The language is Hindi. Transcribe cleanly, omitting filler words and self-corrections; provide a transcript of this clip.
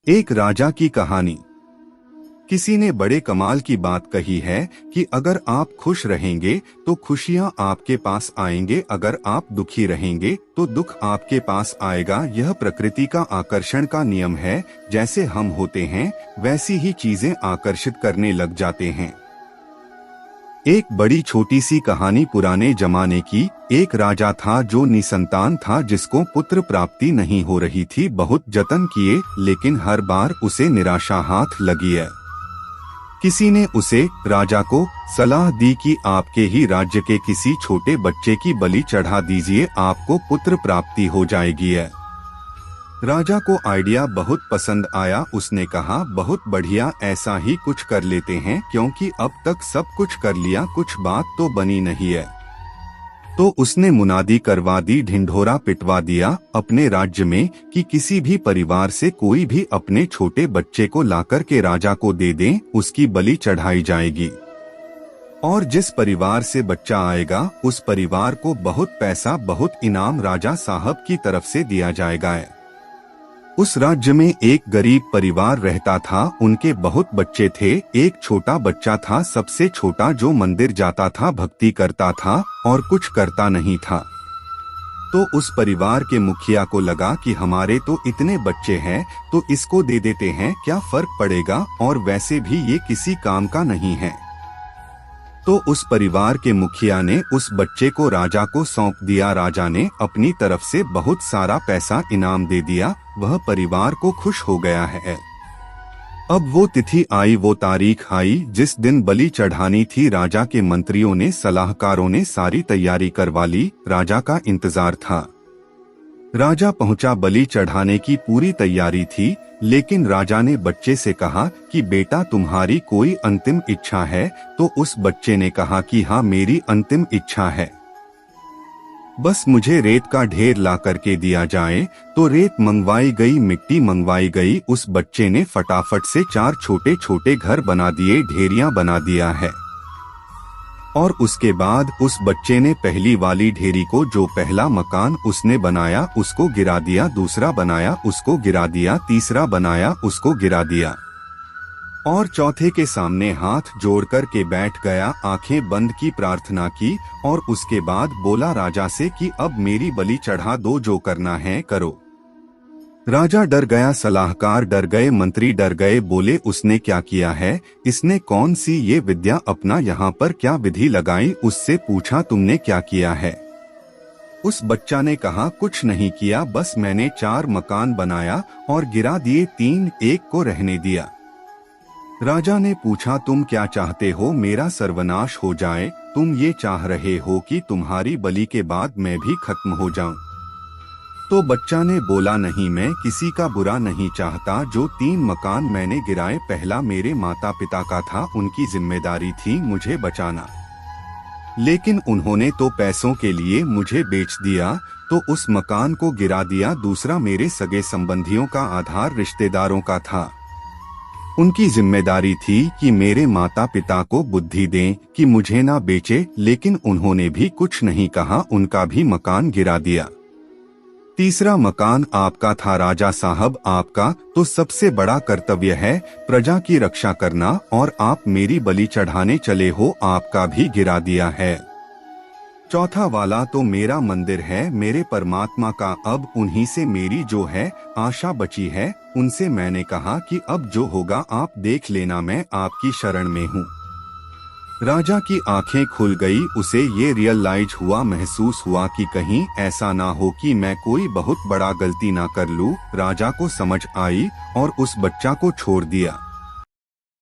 एक राजा की कहानी। किसी ने बड़े कमाल की बात कही है कि अगर आप खुश रहेंगे तो खुशियां आपके पास आएंगे, अगर आप दुखी रहेंगे तो दुख आपके पास आएगा। यह प्रकृति का आकर्षण का नियम है। जैसे हम होते हैं वैसी ही चीजें आकर्षित करने लग जाते हैं। एक बड़ी छोटी सी कहानी। पुराने जमाने की। एक राजा था जो निसंतान था, जिसको पुत्र प्राप्ति नहीं हो रही थी। बहुत जतन किए लेकिन हर बार उसे निराशा हाथ लगी है। किसी ने उसे, राजा को, सलाह दी कि आपके ही राज्य के किसी छोटे बच्चे की बलि चढ़ा दीजिए, आपको पुत्र प्राप्ति हो जाएगी है। राजा को आइडिया बहुत पसंद आया। उसने कहा, बहुत बढ़िया, ऐसा ही कुछ कर लेते हैं, क्योंकि अब तक सब कुछ कर लिया, कुछ बात तो बनी नहीं है। तो उसने मुनादी करवा दी, ढिंढोरा पिटवा दिया अपने राज्य में कि किसी भी परिवार से कोई भी अपने छोटे बच्चे को लाकर के राजा को दे दें, उसकी बलि चढ़ाई जाएगी। और जिस परिवार से बच्चा आएगा उस परिवार को बहुत पैसा, बहुत इनाम राजा साहब की तरफ से दिया जाएगा। उस राज्य में एक गरीब परिवार रहता था। उनके बहुत बच्चे थे। एक छोटा बच्चा था, सबसे छोटा, जो मंदिर जाता था, भक्ति करता था और कुछ करता नहीं था। तो उस परिवार के मुखिया को लगा कि हमारे तो इतने बच्चे हैं तो इसको दे देते हैं, क्या फर्क पड़ेगा, और वैसे भी ये किसी काम का नहीं है। तो उस परिवार के मुखिया ने उस बच्चे को राजा को सौंप दिया। राजा ने अपनी तरफ से बहुत सारा पैसा इनाम दे दिया। वह परिवार को खुश हो गया है। अब वो तिथि आई, वो तारीख आई जिस दिन बलि चढ़ानी थी। राजा के मंत्रियों ने, सलाहकारों ने सारी तैयारी करवा ली। राजा का इंतजार था। राजा पहुंचा। बलि चढ़ाने की पूरी तैयारी थी, लेकिन राजा ने बच्चे से कहा कि बेटा, तुम्हारी कोई अंतिम इच्छा है? तो उस बच्चे ने कहा कि हाँ, मेरी अंतिम इच्छा है, बस मुझे रेत का ढेर ला करके दिया जाए। तो रेत मंगवाई गई, मिट्टी मंगवाई गई। उस बच्चे ने फटाफट से 4 छोटे छोटे घर बना दिए, ढेरियां बना दिया है। और उसके बाद उस बच्चे ने पहली वाली ढेरी को, जो पहला मकान उसने बनाया, उसको गिरा दिया। दूसरा बनाया, उसको गिरा दिया। तीसरा बनाया, उसको गिरा दिया। और चौथे के सामने हाथ जोड़ कर के बैठ गया, आंखें बंद की, प्रार्थना की और उसके बाद बोला राजा से कि अब मेरी बलि चढ़ा दो, जो करना है करो। राजा डर गया, सलाहकार डर गए, मंत्री डर गए। बोले, उसने क्या किया है? इसने कौन सी ये विद्या अपना यहाँ पर क्या विधि लगाई? उससे पूछा, तुमने क्या किया है? उस बच्चा ने कहा, कुछ नहीं किया, बस मैंने 4 मकान बनाया और गिरा दिए 3, एक को रहने दिया। राजा ने पूछा, तुम क्या चाहते हो? मेरा सर्वनाश हो जाए? तुम ये चाह रहे हो कि तुम्हारी बलि के बाद मैं भी खत्म हो जाऊं? तो बच्चा ने बोला, नहीं, मैं किसी का बुरा नहीं चाहता। जो 3 मकान मैंने गिराए, पहला मेरे माता पिता का था, उनकी जिम्मेदारी थी मुझे बचाना, लेकिन उन्होंने तो पैसों के लिए मुझे बेच दिया, तो उस मकान को गिरा दिया। दूसरा मेरे सगे संबंधियों का, आधार रिश्तेदारों का था, उनकी जिम्मेदारी थी कि मेरे माता पिता को बुद्धि दें कि मुझे ना बेचे, लेकिन उन्होंने भी कुछ नहीं कहा, उनका भी मकान गिरा दिया। तीसरा मकान आपका था राजा साहब, आपका तो सबसे बड़ा कर्तव्य है प्रजा की रक्षा करना, और आप मेरी बलि चढ़ाने चले हो, आपका भी गिरा दिया है। चौथा वाला तो मेरा मंदिर है, मेरे परमात्मा का, अब उन्हीं से मेरी जो है आशा बची है। उनसे मैंने कहा कि अब जो होगा आप देख लेना, मैं आपकी शरण में हूँ। राजा की आंखें खुल गई। उसे ये रियलाइज हुआ, महसूस हुआ कि कहीं ऐसा ना हो कि मैं कोई बहुत बड़ा गलती ना कर लूं। राजा को समझ आई और उस बच्चा को छोड़ दिया।